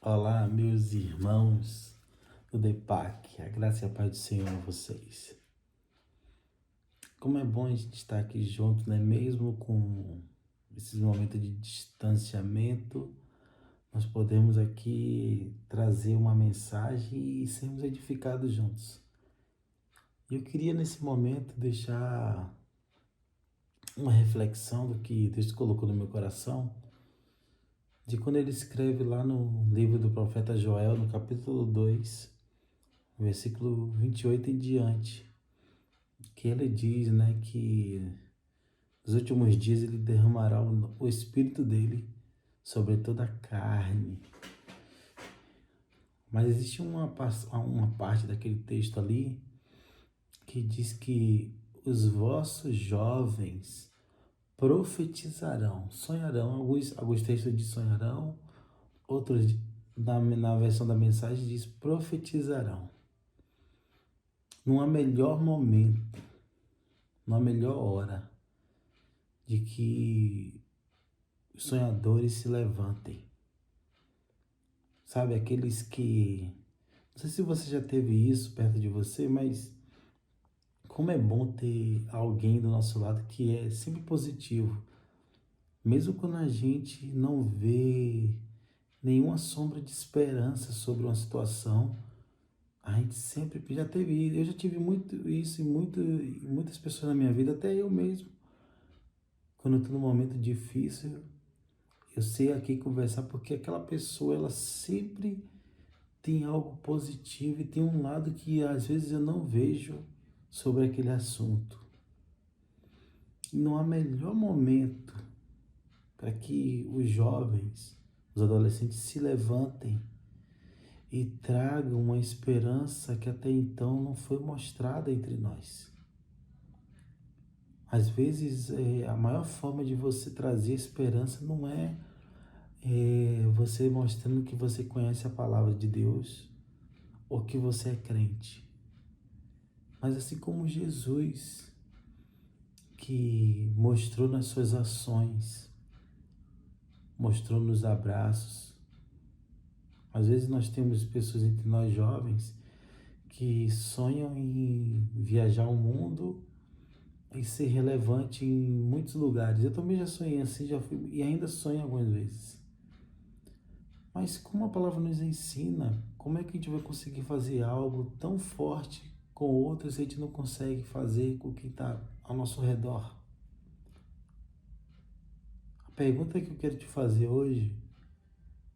Olá, meus irmãos do DEPAC, a graça e a paz do Senhor a vocês. Como é bom a gente estar aqui junto, né? Mesmo com esses momentos de distanciamento, nós podemos aqui trazer uma mensagem e sermos edificados juntos. Eu queria nesse momento deixar uma reflexão do que Deus colocou no meu coração, de quando ele escreve lá no livro do profeta Joel, no capítulo 2, versículo 28 em diante, que ele diz, né, que nos últimos dias ele derramará o Espírito dele sobre toda a carne. Mas existe uma parte daquele texto ali que diz que os vossos jovens profetizarão, sonharão. Alguns textos dizem sonharão, outros na versão da mensagem diz profetizarão. Numa melhor momento, numa melhor hora, de que os sonhadores se levantem. Sabe, aqueles que... Não sei se você já teve isso perto de você, mas como é bom ter alguém do nosso lado que é sempre positivo. Mesmo quando a gente não vê nenhuma sombra de esperança sobre uma situação, a gente sempre já teve, eu já tive muito isso em muitas pessoas na minha vida, até eu mesmo. Quando eu estou num momento difícil, eu sei aqui conversar porque aquela pessoa, ela sempre tem algo positivo e tem um lado que às vezes eu não vejo sobre aquele assunto. E não há melhor momento para que os jovens, os adolescentes se levantem e tragam uma esperança que até então não foi mostrada entre nós. Às vezes, a maior forma de você trazer esperança não é você mostrando que você conhece a palavra de Deus ou que você é crente. Mas assim como Jesus, que mostrou nas suas ações, mostrou nos abraços. Às vezes nós temos pessoas entre nós jovens que sonham em viajar o mundo e ser relevante em muitos lugares. Eu também já sonhei assim, já fui e ainda sonho algumas vezes. Mas como a palavra nos ensina, como é que a gente vai conseguir fazer algo tão forte com outros se a gente não consegue fazer com quem está ao nosso redor? A pergunta que eu quero te fazer hoje: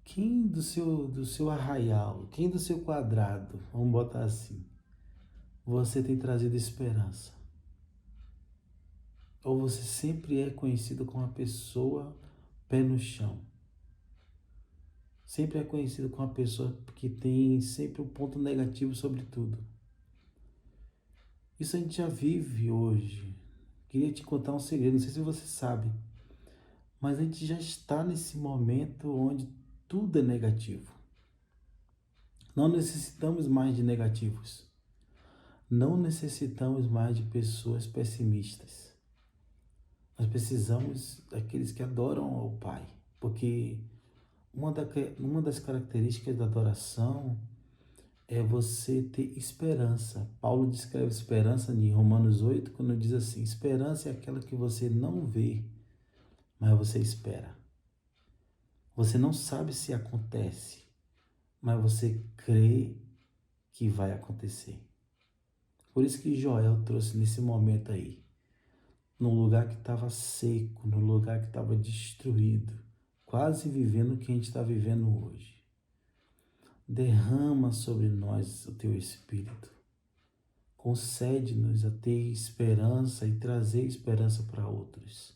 quem do seu arraial, quem do seu quadrado, vamos botar assim, você tem trazido esperança? Ou você sempre é conhecido como uma pessoa pé no chão? Sempre é conhecido como uma pessoa que tem sempre um ponto negativo sobre tudo? Isso a gente já vive hoje. Queria te contar um segredo, não sei se você sabe, mas a gente já está nesse momento onde tudo é negativo. Não necessitamos mais de negativos. Não necessitamos mais de pessoas pessimistas. Nós precisamos daqueles que adoram ao Pai, porque uma das características da adoração é você ter esperança. Paulo descreve esperança em Romanos 8, quando diz assim: esperança é aquela que você não vê, mas você espera. Você não sabe se acontece, mas você crê que vai acontecer. Por isso que Joel trouxe nesse momento aí, num lugar que estava seco, num lugar que estava destruído, quase vivendo o que a gente está vivendo hoje. Derrama sobre nós o teu Espírito. Concede-nos a ter esperança e trazer esperança para outros.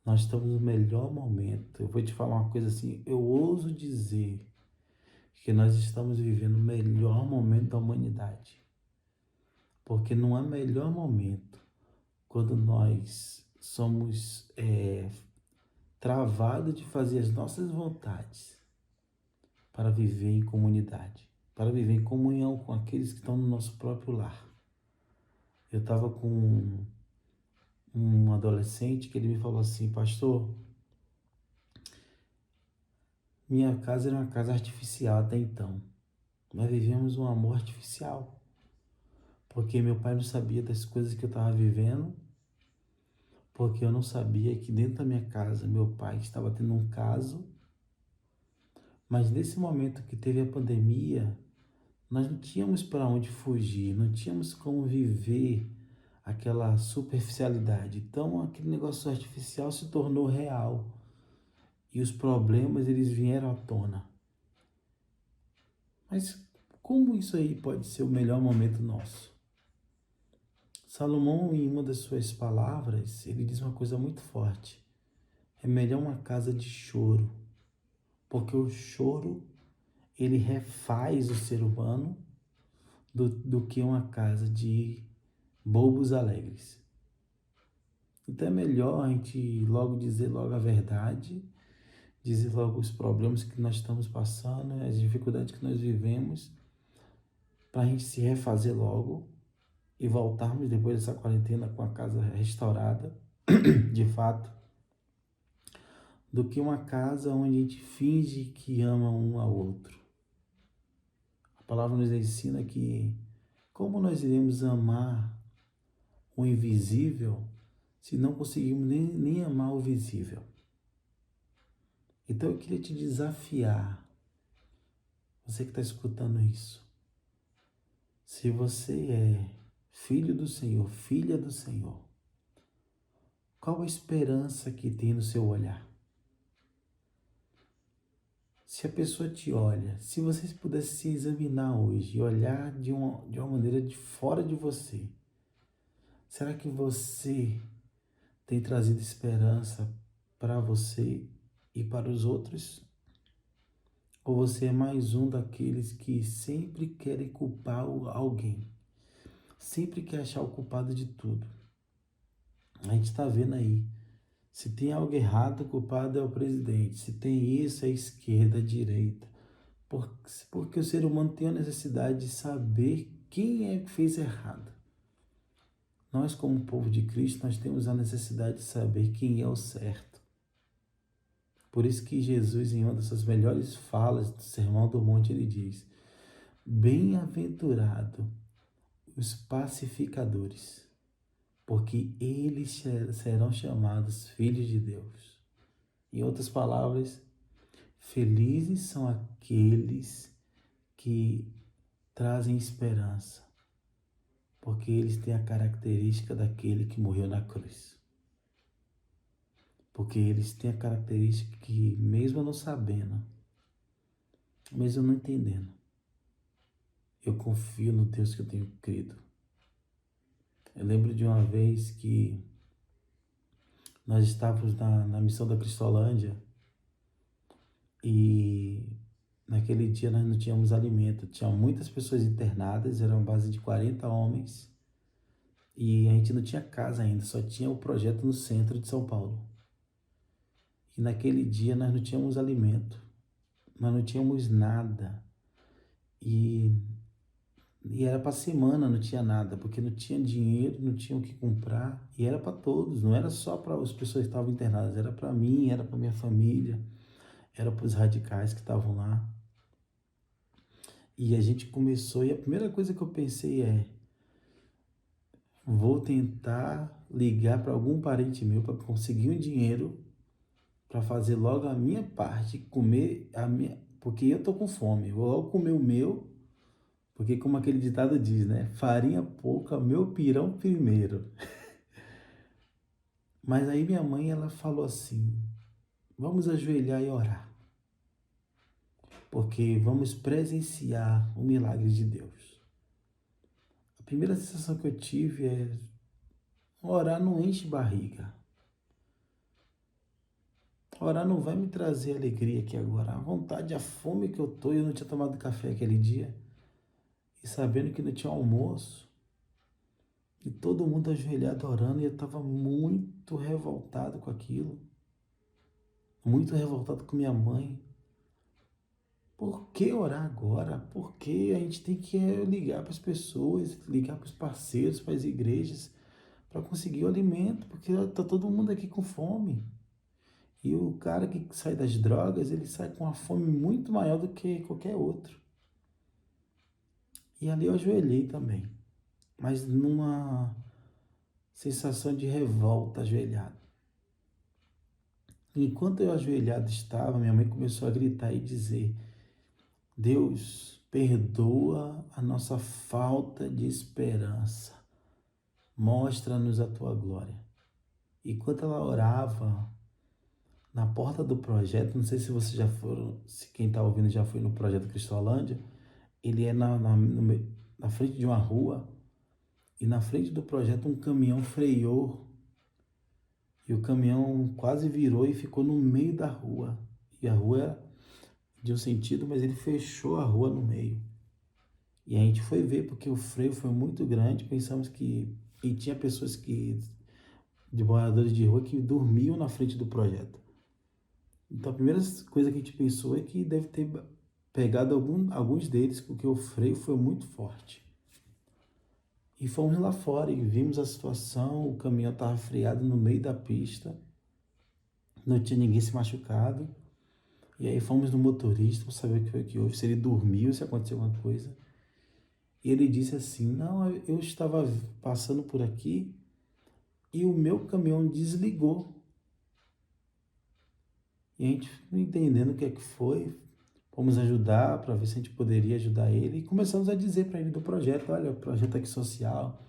Nós estamos no melhor momento. Eu vou te falar uma coisa assim, eu ouso dizer que nós estamos vivendo o melhor momento da humanidade. Porque não há melhor momento quando nós somos travados de fazer as nossas vontades para viver em comunidade, para viver em comunhão com aqueles que estão no nosso próprio lar. Eu estava com adolescente que ele me falou assim: pastor, Minha casa era uma casa artificial até então. Nós vivíamos um amor artificial. Porque meu pai não sabia das coisas que eu estava vivendo, porque eu não sabia que dentro da minha casa meu pai estava tendo um caso, mas nesse momento que teve a pandemia, nós não tínhamos para onde fugir, não tínhamos como viver aquela superficialidade. Então aquele negócio artificial se tornou real e os problemas eles vieram à tona. Mas como isso aí pode ser o melhor momento nosso? Salomão, em uma das suas palavras, ele diz uma coisa muito forte. É melhor uma casa de choro, porque o choro, ele refaz o ser humano do que uma casa de bobos alegres. Então é melhor a gente logo dizer logo a verdade, dizer logo os problemas que nós estamos passando, as dificuldades que nós vivemos, para a gente se refazer logo e voltarmos depois dessa quarentena com a casa restaurada, de fato, do que uma casa onde a gente finge que ama um ao outro. A palavra nos ensina que como nós iremos amar o invisível se não conseguimos nem amar o visível? Então eu queria te desafiar, você que está escutando isso. Se você é filho do Senhor, filha do Senhor, qual a esperança que tem no seu olhar? Se a pessoa te olha, se vocês pudessem se examinar hoje e olhar de uma maneira de fora de você, será que você tem trazido esperança para você e para os outros? Ou você é mais um daqueles que sempre querem culpar alguém? Sempre quer achar o culpado de tudo? A gente está vendo aí. Se tem algo errado, o culpado é o presidente. Se tem isso, é a esquerda, a direita. Porque o ser humano tem a necessidade de saber quem é que fez errado. Nós, como povo de Cristo, nós temos a necessidade de saber quem é o certo. Por isso que Jesus, em uma dessas melhores falas do Sermão do Monte, ele diz: bem-aventurado os pacificadores, porque eles serão chamados filhos de Deus. Em outras palavras, felizes são aqueles que trazem esperança, porque eles têm a característica daquele que morreu na cruz. Porque eles têm a característica que, mesmo não sabendo, mesmo não entendendo, eu confio no Deus que eu tenho crido. Eu lembro de uma vez que nós estávamos na missão da Cristolândia e naquele dia nós não tínhamos alimento. Tinha muitas pessoas internadas, era uma base de 40 homens e a gente não tinha casa ainda, só tinha o projeto no centro de São Paulo. E naquele dia nós não tínhamos alimento, nós não tínhamos nada. E era para semana, não tinha nada, porque não tinha dinheiro, não tinha o que comprar. E era para todos, não era só para as pessoas que estavam internadas, era para mim, era para minha família, era para os radicais que estavam lá. E a gente começou, e a primeira coisa que eu pensei é: vou tentar ligar para algum parente meu para conseguir um dinheiro para fazer logo a minha parte, comer a minha, porque eu tô com fome. Vou logo comer o meu, porque como aquele ditado diz, né? Farinha pouca, meu pirão primeiro. Mas aí minha mãe, ela falou assim: vamos ajoelhar e orar, porque vamos presenciar o milagre de Deus. A primeira sensação que eu tive é: orar não enche barriga. Orar não vai me trazer alegria aqui agora. A vontade, a fome que eu tô, eu não tinha tomado café aquele dia. E sabendo que não tinha almoço. E todo mundo ajoelhado orando, e eu estava muito revoltado com aquilo. Muito revoltado com minha mãe. Por que orar agora? Porque a gente tem que ligar para as pessoas, ligar para os parceiros, para as igrejas, para conseguir o alimento, porque está todo mundo aqui com fome. E o cara que sai das drogas, ele sai com uma fome muito maior do que qualquer outro. E ali eu ajoelhei também, mas numa sensação de revolta ajoelhado. Enquanto eu ajoelhado estava, minha mãe começou a gritar e dizer: Deus, perdoa a nossa falta de esperança. Mostra-nos a tua glória. E enquanto ela orava, na porta do projeto, não sei se vocês já foram, se quem está ouvindo já foi no projeto Cristolândia, ele é na frente de uma rua, e na frente do projeto um caminhão freou, e o caminhão quase virou e ficou no meio da rua. E a rua era de um sentido, mas ele fechou a rua no meio. E a gente foi ver porque o freio foi muito grande, pensamos que... E tinha pessoas de moradores de rua que dormiam na frente do projeto. Então a primeira coisa que a gente pensou é que deve ter pegado alguns deles, porque o freio foi muito forte. E fomos lá fora e vimos a situação, o caminhão estava freado no meio da pista, não tinha ninguém se machucado. E aí fomos no motorista para saber o que foi que houve, se ele dormiu, se aconteceu alguma coisa. E ele disse assim: não, eu estava passando por aqui e o meu caminhão desligou. E a gente não entendendo o que é que foi, fomos ajudar para ver se a gente poderia ajudar ele. E começamos a dizer para ele do projeto: olha, o projeto aqui social,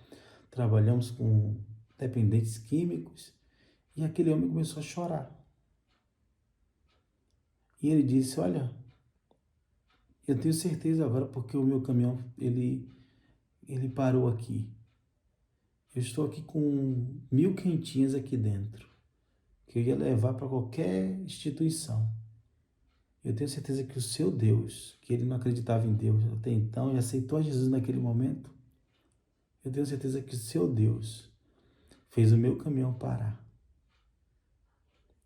trabalhamos com dependentes químicos. E aquele homem começou a chorar. E ele disse: olha, eu tenho certeza agora porque o meu caminhão, ele parou aqui. Eu estou aqui com 1000 quentinhas aqui dentro, que eu ia levar para qualquer instituição. Eu tenho certeza que o seu Deus, que ele não acreditava em Deus até então e aceitou Jesus naquele momento, eu tenho certeza que o seu Deus fez o meu caminhão parar.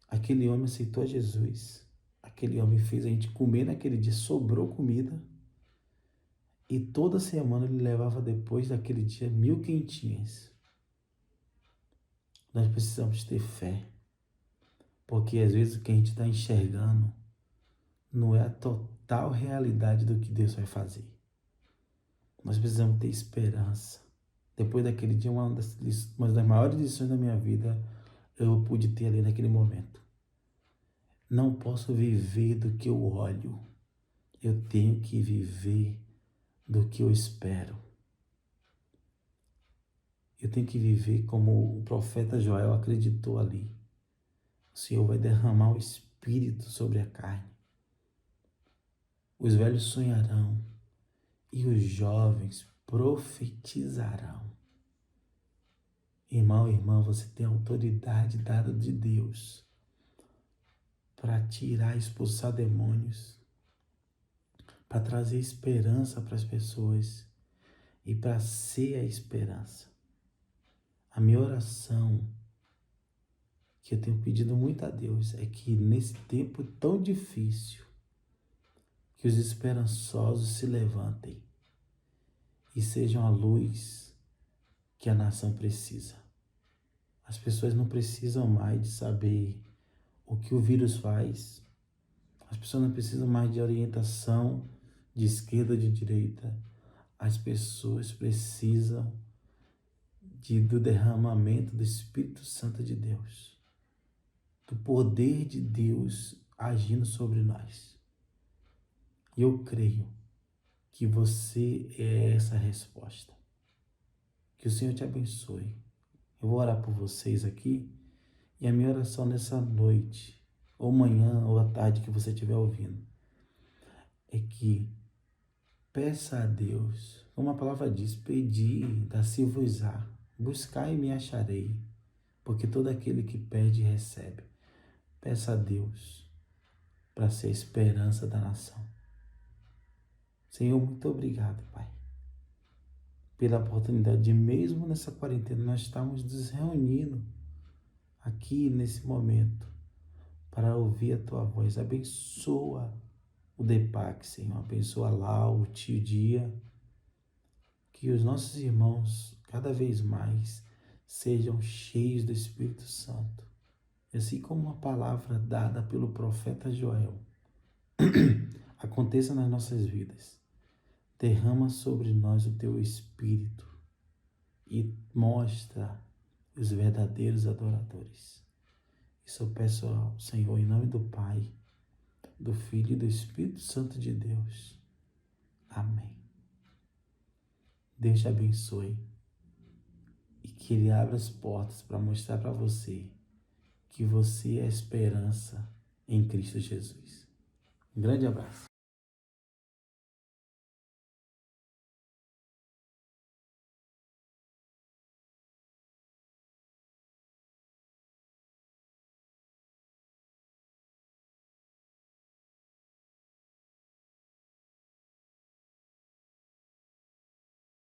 Aquele homem aceitou Jesus. Aquele homem fez a gente comer naquele dia, sobrou comida. E toda semana ele levava depois daquele dia 1000 quentinhas. Nós precisamos ter fé. Porque às vezes o que a gente está enxergando não é a total realidade do que Deus vai fazer. Nós precisamos ter esperança. Depois daquele dia, uma das maiores lições da minha vida, eu pude ter ali naquele momento. Não posso viver do que eu olho. Eu tenho que viver do que eu espero. Eu tenho que viver como o profeta Joel acreditou ali. O Senhor vai derramar o Espírito sobre a carne. Os velhos sonharão e os jovens profetizarão. Irmão, irmã, você tem autoridade dada de Deus para tirar, expulsar demônios, para trazer esperança para as pessoas e para ser a esperança. A minha oração, que eu tenho pedido muito a Deus, é que nesse tempo tão difícil, que os esperançosos se levantem e sejam a luz que a nação precisa. As pessoas não precisam mais de saber o que o vírus faz. As pessoas não precisam mais de orientação de esquerda ou de direita. As pessoas precisam do derramamento do Espírito Santo de Deus, do poder de Deus agindo sobre nós. E eu creio que você é essa resposta. Que o Senhor te abençoe. Eu vou orar por vocês aqui, e a minha oração nessa noite, ou manhã, ou à tarde que você estiver ouvindo, é que peça a Deus, como a palavra diz: pedi, dá-se-vos-á, buscai e me acharei, porque todo aquele que pede recebe. Peça a Deus para ser a esperança da nação. Senhor, muito obrigado, Pai, pela oportunidade de, mesmo nessa quarentena, nós estamos nos reunindo aqui nesse momento para ouvir a Tua voz. Abençoa o DEPAC, Senhor. Abençoa lá o tio Dia. Que os nossos irmãos, cada vez mais, sejam cheios do Espírito Santo. assim como a palavra dada pelo profeta Joel aconteça nas nossas vidas. Derrama sobre nós o teu Espírito e mostra os verdadeiros adoradores. Isso eu peço ao Senhor em nome do Pai, do Filho e do Espírito Santo de Deus. Amém. Deus te abençoe e que Ele abra as portas para mostrar para você que você é a esperança em Cristo Jesus. Um grande abraço.